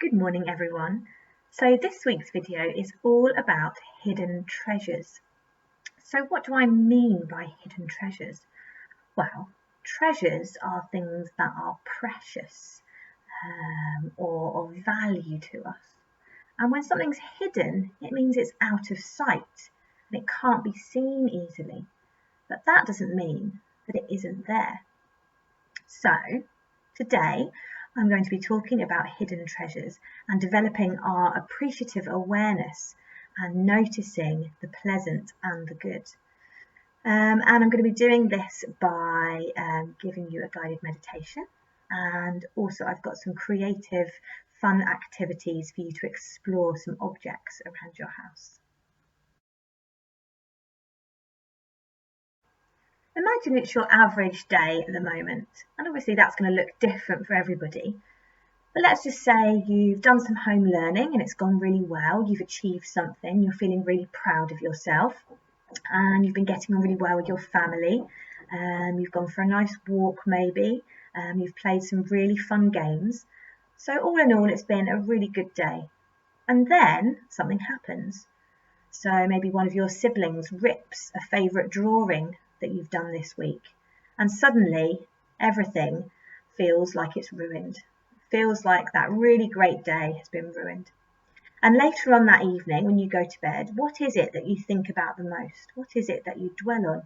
Good morning everyone. So this week's video is all about hidden treasures. So what do I mean by hidden treasures? Well, treasures are things that are precious or of value to us. And when something's hidden, it means it's out of sight and it can't be seen easily. But that doesn't mean that it isn't there. So today I'm going to be talking about hidden treasures and developing our appreciative awareness and noticing the pleasant and the good. And I'm going to be doing this by giving you a guided meditation, and also I've got some creative fun activities for you to explore some objects around your house. Imagine it's your average day at the moment, and obviously that's going to look different for everybody. But let's just say you've done some home learning and it's gone really well, you've achieved something, you're feeling really proud of yourself, and you've been getting on really well with your family. You've gone for a nice walk maybe, you've played some really fun games. So all in all, it's been a really good day. And then something happens. So maybe one of your siblings rips a favourite drawing that you've done this week, and suddenly everything feels like it's ruined. Feels like that really great day has been ruined. And later on that evening, when you go to bed, what is it that you think about the most? What is it that you dwell on?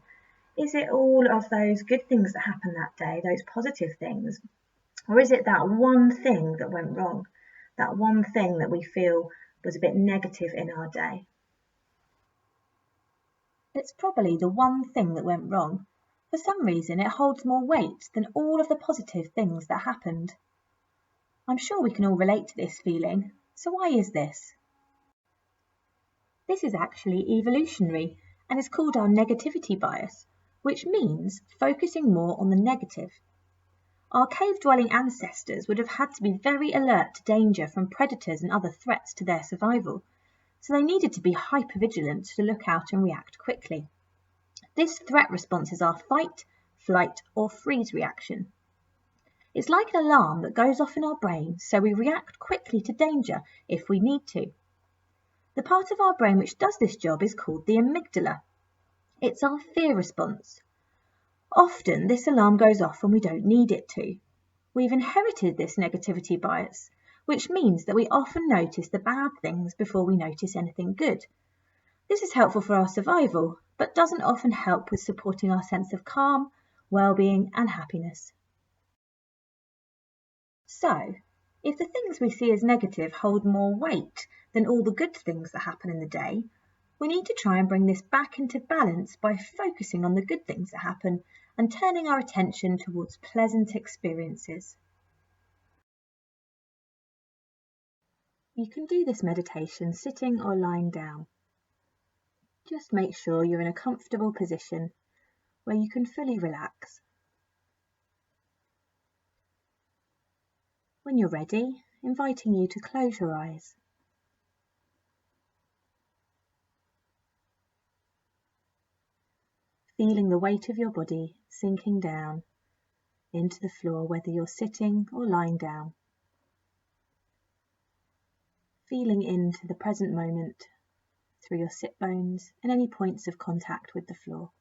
Is it all of those good things that happened that day, those positive things? Or is it that one thing that went wrong? That one thing that we feel was a bit negative in our day? It's probably the one thing that went wrong. For some reason, it holds more weight than all of the positive things that happened. I'm sure we can all relate to this feeling. So why is this? This is actually evolutionary and is called our negativity bias, which means focusing more on the negative. Our cave-dwelling ancestors would have had to be very alert to danger from predators and other threats to their survival, so they needed to be hyper-vigilant to look out and react quickly. This threat response is our fight, flight, or freeze reaction. It's like an alarm that goes off in our brain, so we react quickly to danger if we need to. The part of our brain which does this job is called the amygdala. It's our fear response. Often this alarm goes off when we don't need it to. We've inherited this negativity bias, which means that we often notice the bad things before we notice anything good. This is helpful for our survival, but doesn't often help with supporting our sense of calm, well-being and happiness. So, if the things we see as negative hold more weight than all the good things that happen in the day, we need to try and bring this back into balance by focusing on the good things that happen and turning our attention towards pleasant experiences. You can do this meditation sitting or lying down. Just make sure you're in a comfortable position where you can fully relax. When you're ready, inviting you to close your eyes. Feeling the weight of your body sinking down into the floor, whether you're sitting or lying down. Feeling into the present moment through your sit bones and any points of contact with the floor.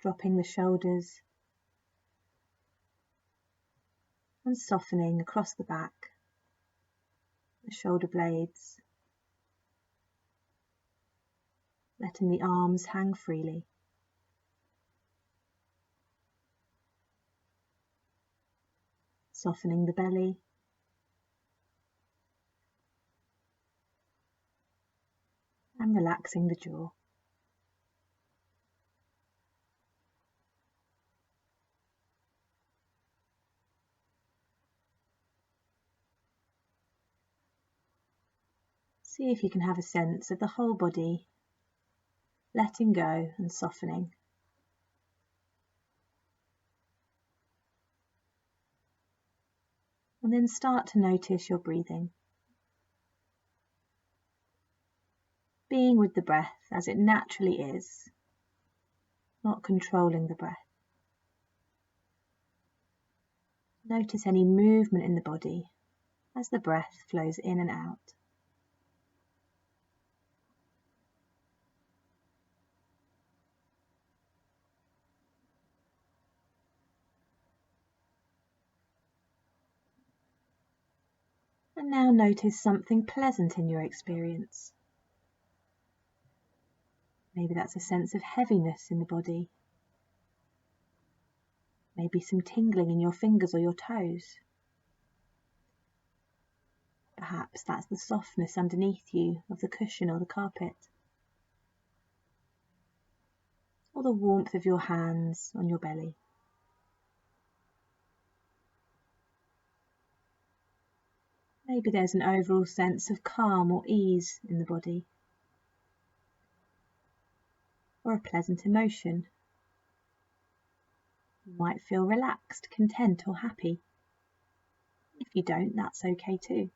Dropping the shoulders and softening across the back, the shoulder blades, letting the arms hang freely. Softening the belly, and relaxing the jaw. See if you can have a sense of the whole body letting go and softening. And then start to notice your breathing. being with the breath as it naturally is, not controlling the breath. Notice any movement in the body as the breath flows in and out. And now notice something pleasant in your experience. Maybe that's a sense of heaviness in the body. Maybe some tingling in your fingers or your toes. Perhaps that's the softness underneath you of the cushion or the carpet. Or the warmth of your hands on your belly. Maybe there's an overall sense of calm or ease in the body. Or a pleasant emotion. You might feel relaxed, content or happy. If you don't, that's okay too.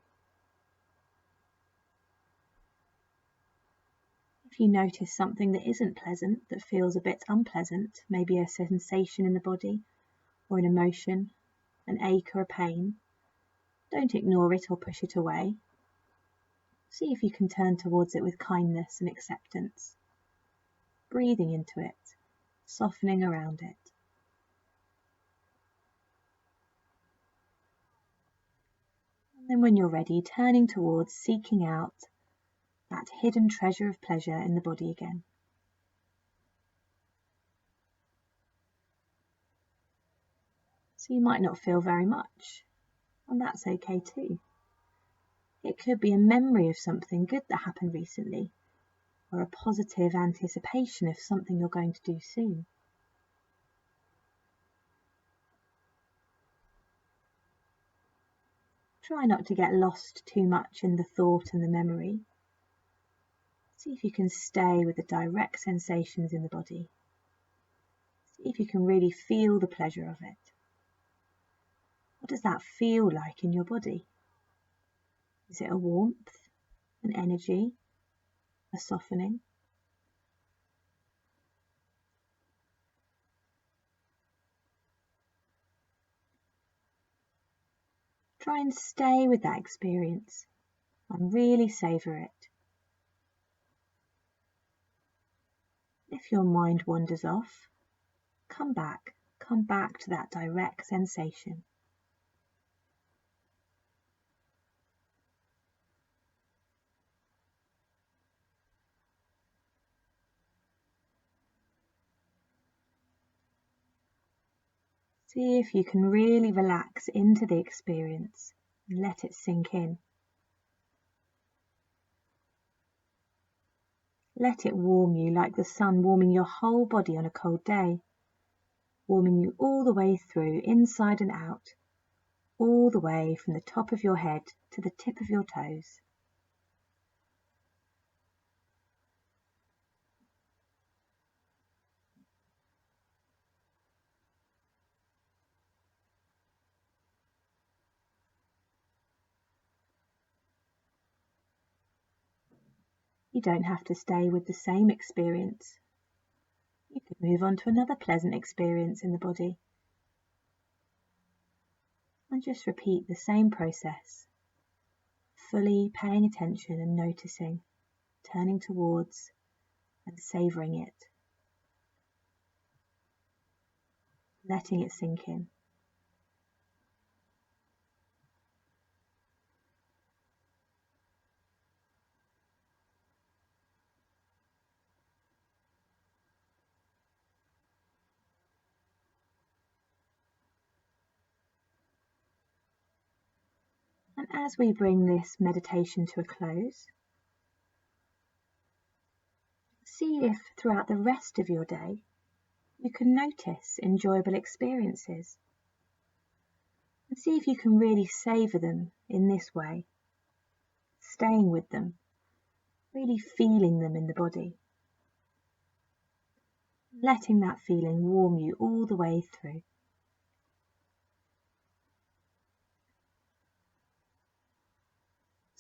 If you notice something that isn't pleasant, that feels a bit unpleasant, maybe a sensation in the body or an emotion, an ache or a pain, don't ignore it or push it away. See if you can turn towards it with kindness and acceptance, breathing into it, softening around it. And then when you're ready, turning towards, seeking out that hidden treasure of pleasure in the body again. So you might not feel very much, and that's okay too. It could be a memory of something good that happened recently, or a positive anticipation of something you're going to do soon. Try not to get lost too much in the thought and the memory. See if you can stay with the direct sensations in the body. See if you can really feel the pleasure of it. What does that feel like in your body? Is it a warmth, an energy, a softening? Try and stay with that experience and really savour it. If your mind wanders off, come back to that direct sensation. See if you can really relax into the experience and let it sink in. Let it warm you like the sun warming your whole body on a cold day, warming you all the way through, inside and out, all the way from the top of your head to the tip of your toes. You don't have to stay with the same experience. You could move on to another pleasant experience in the body. And just repeat the same process, fully paying attention and noticing, turning towards and savouring it, letting it sink in. And as we bring this meditation to a close, see if throughout the rest of your day you can notice enjoyable experiences. And see if you can really savour them in this way, staying with them, really feeling them in the body, letting that feeling warm you all the way through.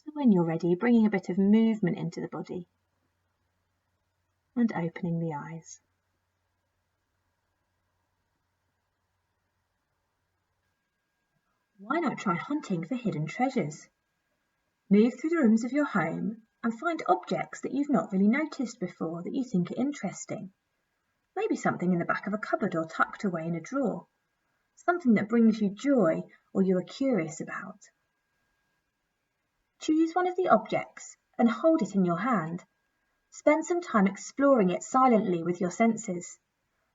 So when you're ready, bringing a bit of movement into the body, and opening the eyes. Why not try hunting for hidden treasures? Move through the rooms of your home and find objects that you've not really noticed before that you think are interesting. Maybe something in the back of a cupboard or tucked away in a drawer. Something that brings you joy or you are curious about. Choose one of the objects and hold it in your hand. Spend some time exploring it silently with your senses.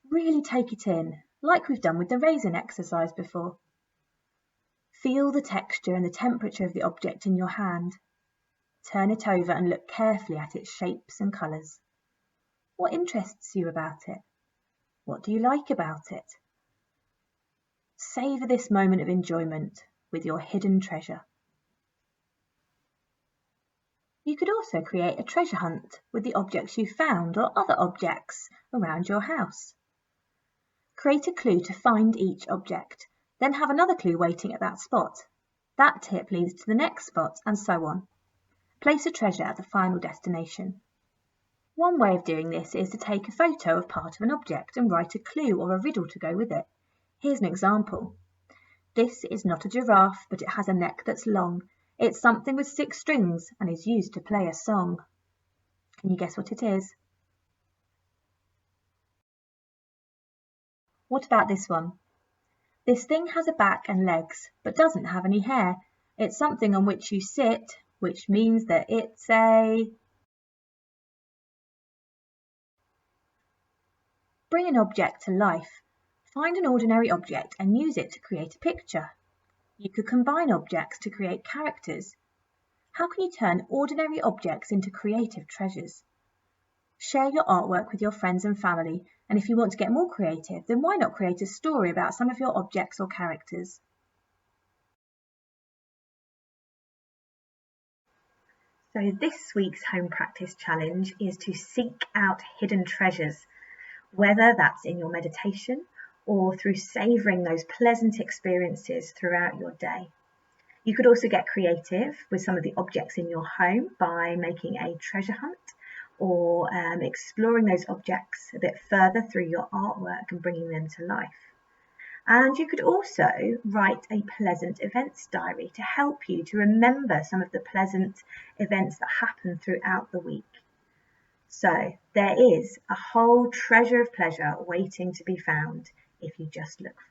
Really take it in, like we've done with the raisin exercise before. Feel the texture and the temperature of the object in your hand. Turn it over and look carefully at its shapes and colours. What interests you about it? What do you like about it? Savour this moment of enjoyment with your hidden treasure. You could also create a treasure hunt with the objects you found or other objects around your house. Create a clue to find each object, then have another clue waiting at that spot. That tip leads to the next spot, and so on. Place a treasure at the final destination. One way of doing this is to take a photo of part of an object and write a clue or a riddle to go with it. Here's an example. This is not a giraffe, but it has a neck that's long. It's something with 6 strings and is used to play a song. Can you guess what it is? What about this one? This thing has a back and legs, but doesn't have any hair. It's something on which you sit, which means that it's a... Bring an object to life. Find an ordinary object and use it to create a picture. You could combine objects to create characters. How can you turn ordinary objects into creative treasures? Share your artwork with your friends and family, and if you want to get more creative, then why not create a story about some of your objects or characters? So this week's home practice challenge is to seek out hidden treasures, whether that's in your meditation or through savouring those pleasant experiences throughout your day. You could also get creative with some of the objects in your home by making a treasure hunt or exploring those objects a bit further through your artwork and bringing them to life. And you could also write a pleasant events diary to help you to remember some of the pleasant events that happen throughout the week. So there is a whole treasure of pleasure waiting to be found if you just look for it.